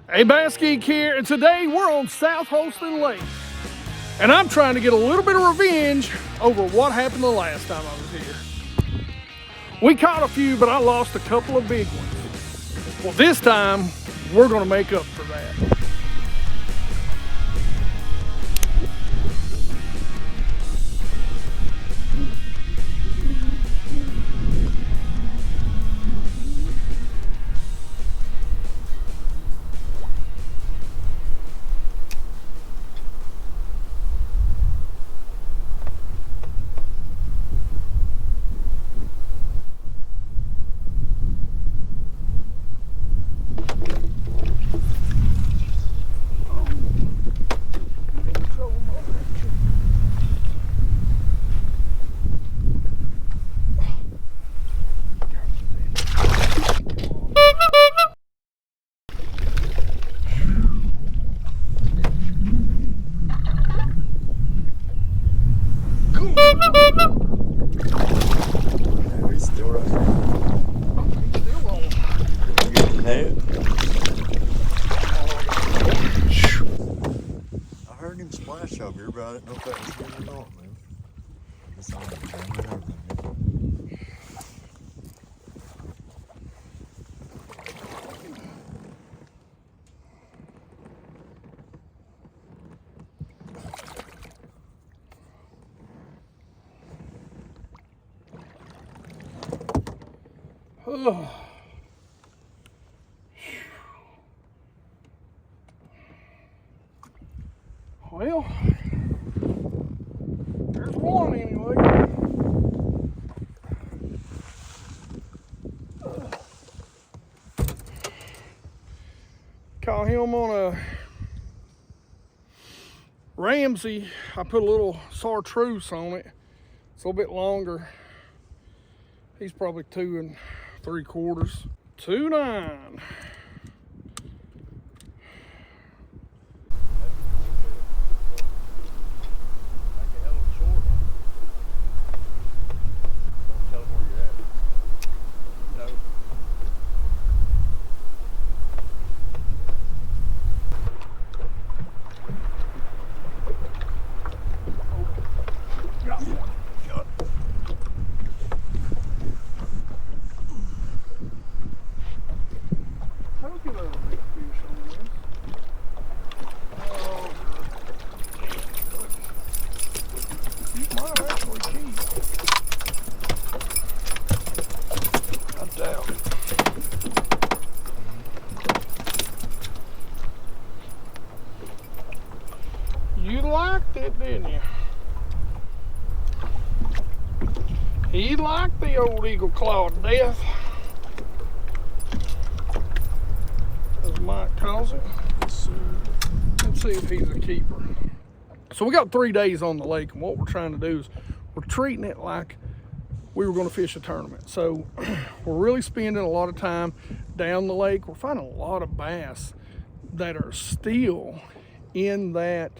Hey, BassGeek here, and today we're on South Holston Lake. And I'm trying to get a little bit of revenge over what happened the last time I was here. We caught a few, but I lost a couple of big ones. Well, this time, we're gonna make up for that. He's still right there. Still on. You get the net? I heard him splash up here, but I didn't know if that was him or not, man. It's on the camera and everything. Oh. Well, there's one anyway. Caught him on a Ramsey. I put a little chartreuse on it. It's a little bit longer. He's probably 2 3/4. 2.9. You liked it, didn't you? He liked the old eagle claw to death, as Mike calls it. Let's see if he's a keeper. So we got 3 days on the lake, and what we're trying to do is we're treating it like we were going to fish a tournament. So we're really spending a lot of time down the lake. We're finding a lot of bass that are still in that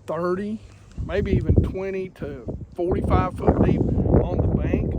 30, maybe even 20 to 45 foot deep on the bank.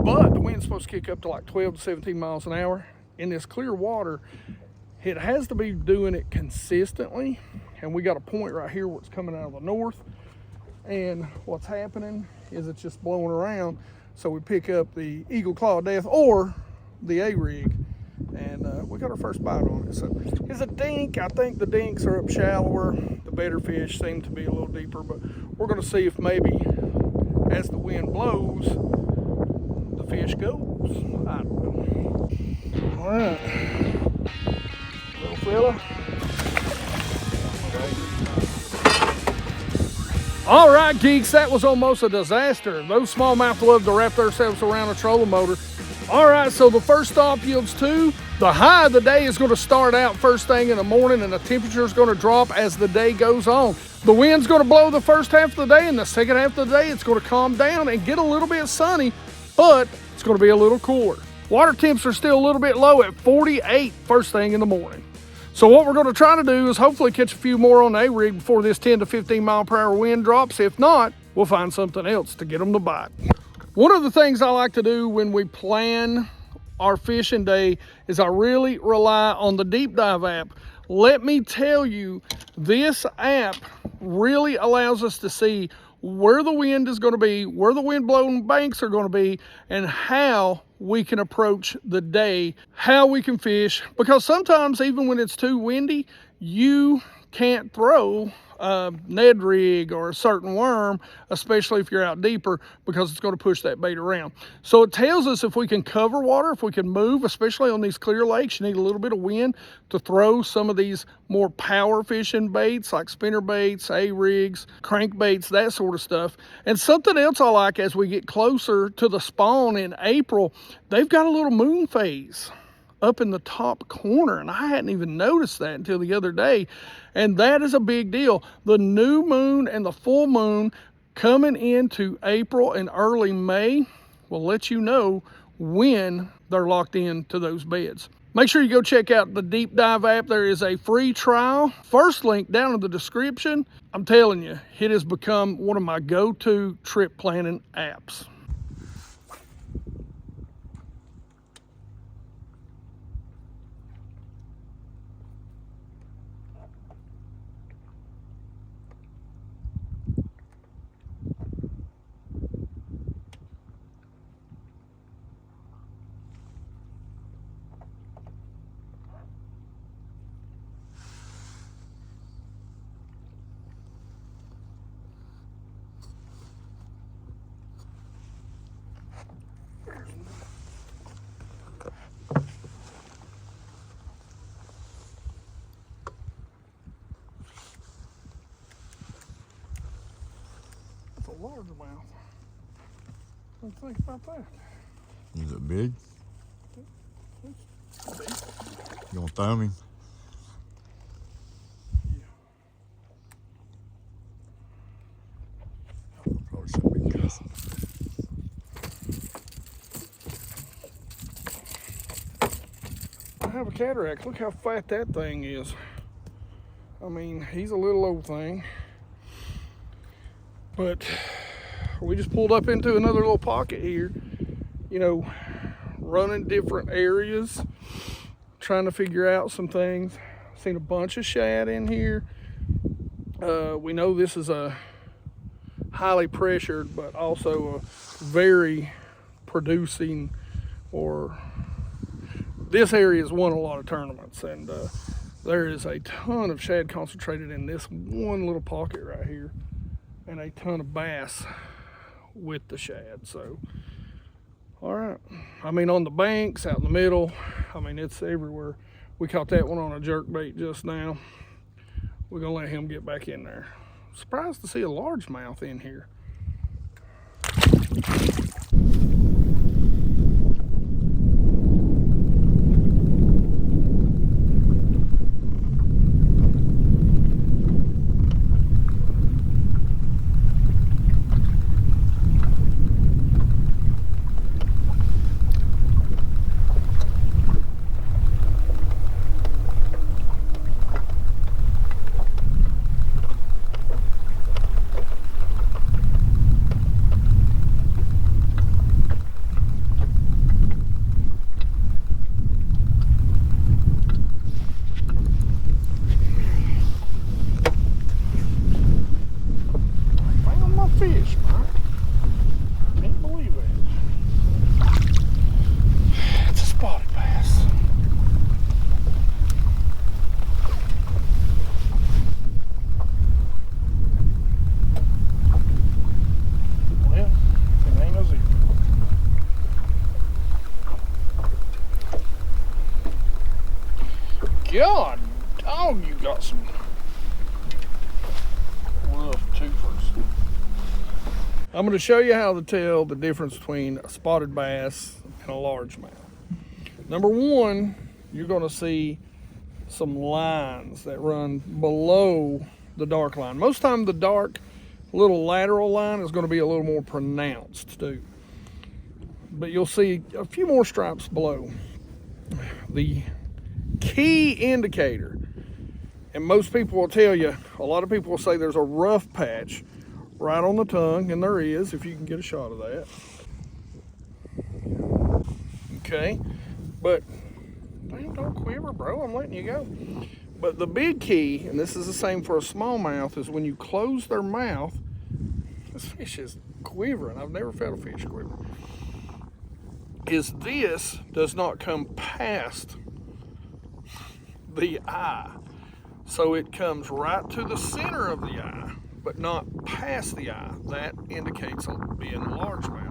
But the wind's supposed to kick up to like 12 to 17 miles an hour. In this clear water, it has to be doing it consistently. And we got a point right here where it's coming out of the north. And what's happening is it's just blowing around. So we pick up the eagle claw of death or the A-rig. And we got our first bite on it. So it's a dink. I think the dinks are up shallower. The better fish seem to be a little deeper, but we're going to see if maybe as the wind blows, the fish goes. I don't know. All right, little fella. All right, geeks, that was almost a disaster. Those smallmouth love to wrap themselves around a trolling motor. All right, so the first stop yields 2. The high of the day is going to start out first thing in the morning, and the temperature is going to drop as the day goes on. The wind's going to blow the first half of the day, and the second half of the day, it's going to calm down and get a little bit sunny, but it's going to be a little cooler. Water temps are still a little bit low at 48 first thing in the morning. So what we're going to try to do is hopefully catch a few more on the A-rig before this 10 to 15 mile per hour wind drops. If not, we'll find something else to get them to bite. One of the things I like to do when we plan our fishing day is I really rely on the deep dive app. Let me tell you, this app really allows us to see where the wind is going to be, where the wind blown banks are going to be, and how we can approach the day, how we can fish. Because sometimes even when it's too windy, you can't throw a Ned rig or a certain worm, especially if you're out deeper, because it's going to push that bait around. So it tells us if we can cover water, if we can move, especially on these clear lakes. You need a little bit of wind to throw some of these more power fishing baits like spinner baits, A-rigs, crankbaits, that sort of stuff. And something else I like as we get closer to the spawn in April, they've got a little moon phase up in the top corner, and I hadn't even noticed that until the other day, and that is a big deal. The new moon and the full moon coming into April and early May will let you know when they're locked into those beds. Make sure you go check out the Deep Dive app. There is a free trial. First link down in the description. I'm telling you, it has become one of my go-to trip planning apps. Larger mouth. What do you think about that? Is it big? You gonna thumb him? Yeah. I probably shouldn't be guessing. I have a cataract. Look how fat that thing is. I mean, he's a little old thing. But we just pulled up into another little pocket here, you know, running different areas, trying to figure out some things. Seen a bunch of shad in here. We know this is a highly pressured, but also a very producing, or this area has won a lot of tournaments, and there is a ton of shad concentrated in this one little pocket right here, and a ton of bass with the shad. So, all right. I mean, on the banks, out in the middle, I mean, it's everywhere. We caught that one on a jerk bait just now. We're gonna let him get back in there. Surprised to see a largemouth in here. Fish, Mark. Can't believe it. It's a spotted bass. Well, it ain't a zero. God, dog, you got some rough toothers. I'm going to show you how to tell the difference between a spotted bass and a largemouth. Number one, you're going to see some lines that run below the dark line. Most time the dark little lateral line is going to be a little more pronounced too. But you'll see a few more stripes below. The key indicator, and most people will tell you, a lot of people will say there's a rough patch right on the tongue, and there is, if you can get a shot of that. Okay, But damn, don't quiver, bro. I'm letting you go. But the big key, and this is the same for a smallmouth, is when you close their mouth, this fish is quivering. I've never felt a fish quiver. Is this does not come past the eye. So it comes right to the center of the eye, but not past the eye. That indicates being a largemouth.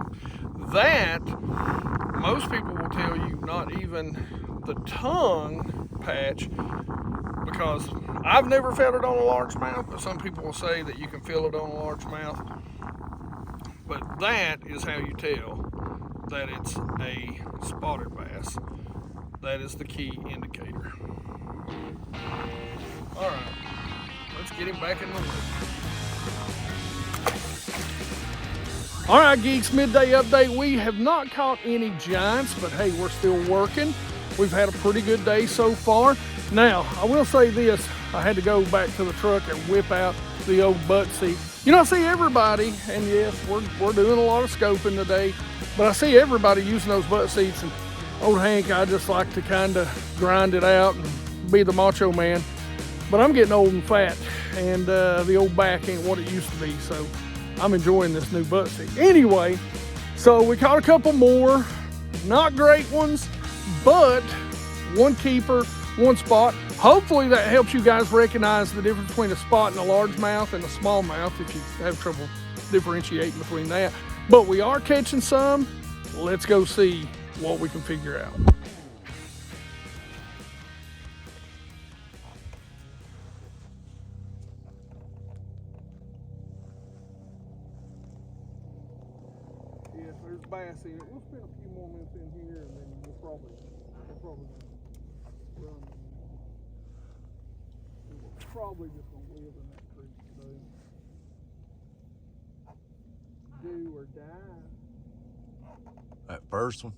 That, most people will tell you not even the tongue patch, because I've never felt it on a largemouth, but some people will say that you can feel it on a largemouth. But that is how you tell that it's a spotted bass. That is the key indicator. All right, let's get him back in the lake. All right, geeks, midday update. We have not caught any giants, but hey, we're still working. We've had a pretty good day so far. Now, I will say this, I had to go back to the truck and whip out the old butt seat. You know, I see everybody, and yes, we're doing a lot of scoping today, but I see everybody using those butt seats, and old Hank, I just like to kind of grind it out and be the macho man. But I'm getting old and fat, and the old back ain't what it used to be, so I'm enjoying this new butt seat. Anyway, so we caught a couple more, not great ones, but one keeper, one spot. Hopefully that helps you guys recognize the difference between a spot and a largemouth and a smallmouth if you have trouble differentiating between that. But we are catching some. Let's go see what we can figure out. Yes, there's bass in it. We'll spend a few more minutes in here, and then we'll probably run. We're probably just gonna live in that creek today. Do or die. That first one.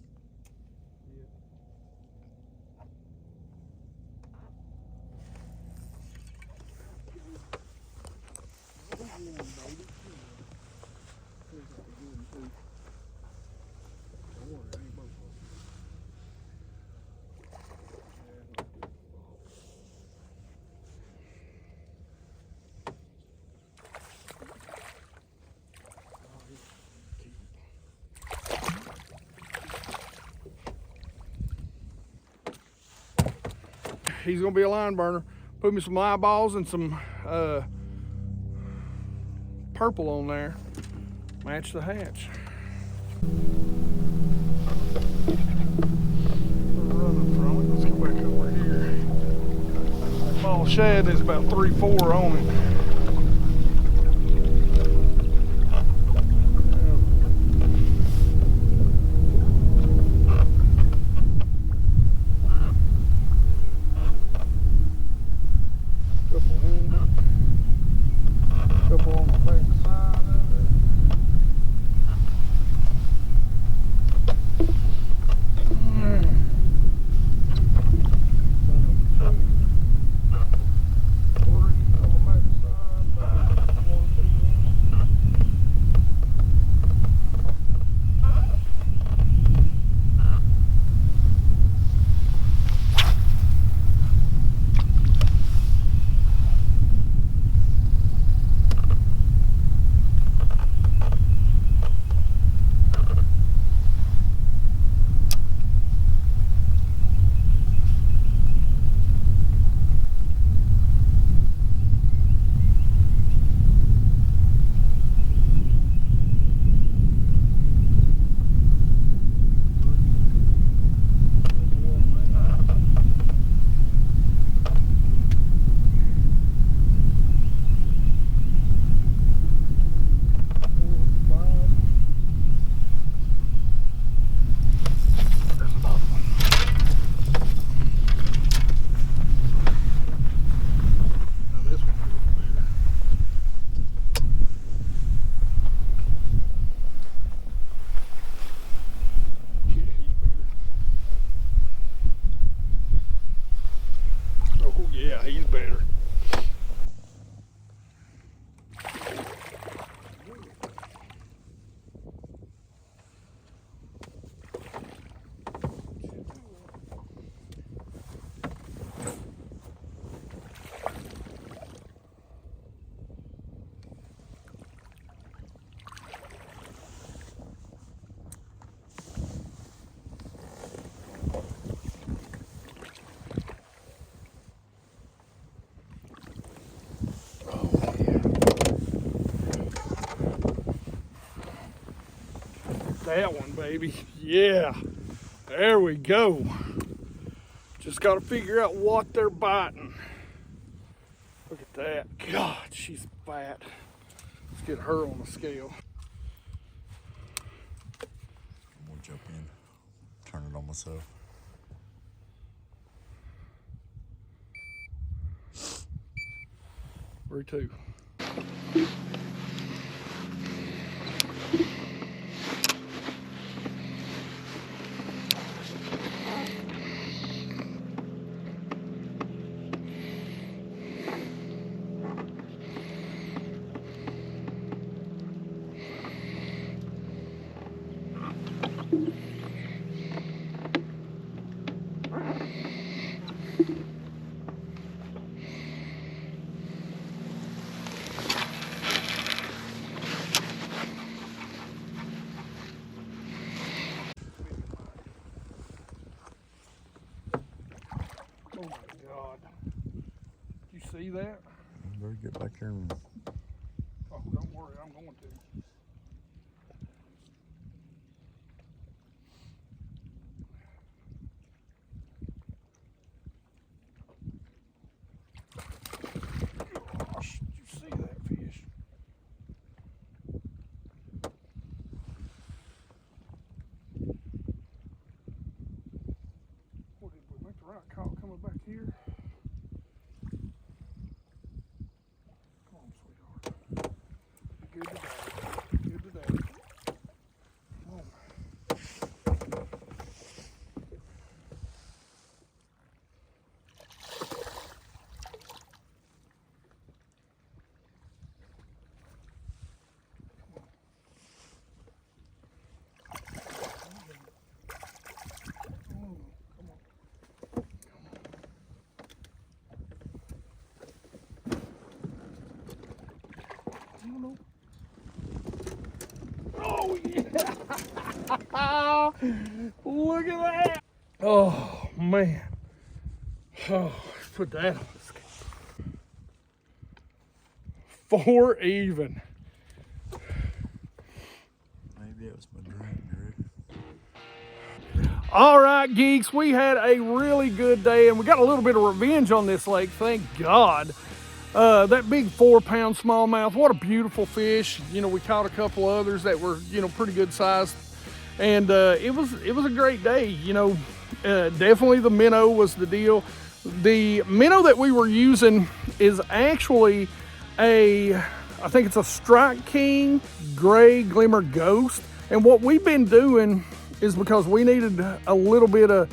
He's gonna be a line burner. Put me some eyeballs and some purple on there. Match the hatch. We're running from it. Let's go back over here. That ball shad is about 3-4 on it. Yeah, he's better. that one, baby. Yeah, there we go. Just got to figure out what they're biting. Look at that. God, she's fat. Let's get her on the scale. I'm gonna jump in, turn it on myself. Where to? Oh my God. You see that? You better get back here and Oh, don't worry, I'm going to. Gosh, did you see that fish? What, did we make the right call coming back here? Come on, sweetheart. Good today. Good today. Come on. Oh yeah! Look at that! Oh man! Oh, let's put that on the scale. 4 even. maybe it was my drink, Drew. All right, geeks, we had a really good day and we got a little bit of revenge on this lake, thank God. That big 4-pound smallmouth, what a beautiful fish. You know, we caught a couple others that were, you know, pretty good sized. And it was a great day. You know, definitely the minnow was the deal. The minnow that we were using is actually I think it's a Strike King Gray Glimmer Ghost. And what we've been doing is because we needed a little bit of,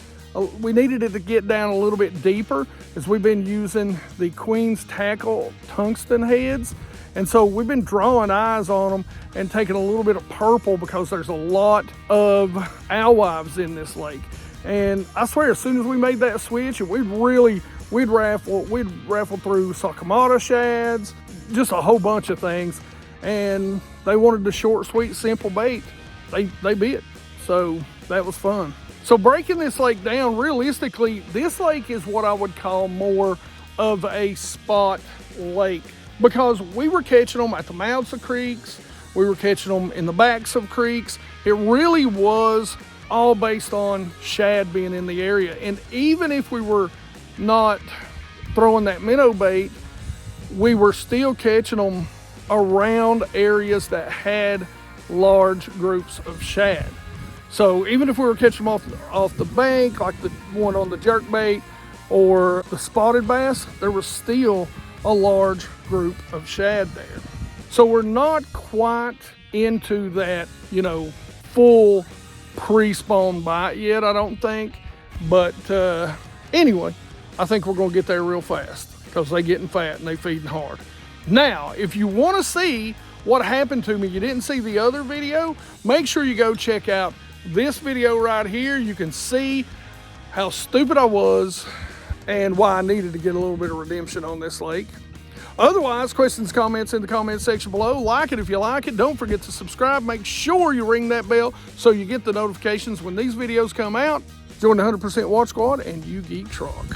we needed it to get down a little bit deeper, is we've been using the Queen's Tackle tungsten heads. And so we've been drawing eyes on them and taking a little bit of purple because there's a lot of alewives in this lake. And I swear, as soon as we made that switch, we'd raffle through Sakamata shads, just a whole bunch of things. And they wanted the short, sweet, simple bait. They bit. So that was fun. So breaking this lake down, realistically, this lake is what I would call more of a spot lake, because we were catching them at the mouths of creeks, we were catching them in the backs of creeks. It really was all based on shad being in the area. And even if we were not throwing that minnow bait, we were still catching them around areas that had large groups of shad. So even if we were catching them off the bank, like the one on the jerkbait or the spotted bass, there was still a large group of shad there. So we're not quite into that, you know, full pre-spawn bite yet, I don't think. But anyway, I think we're gonna get there real fast because they're getting fat and they feeding hard. Now, if you wanna see what happened to me, you didn't see the other video, make sure you go check out this video right here. You can see how stupid I was and why I needed to get a little bit of redemption on this lake. Otherwise, questions, comments in the comment section below. Like it if you like it. Don't forget to subscribe. Make sure you ring that bell so you get the notifications when these videos come out. Join the 100% Watch Squad and you geek truck.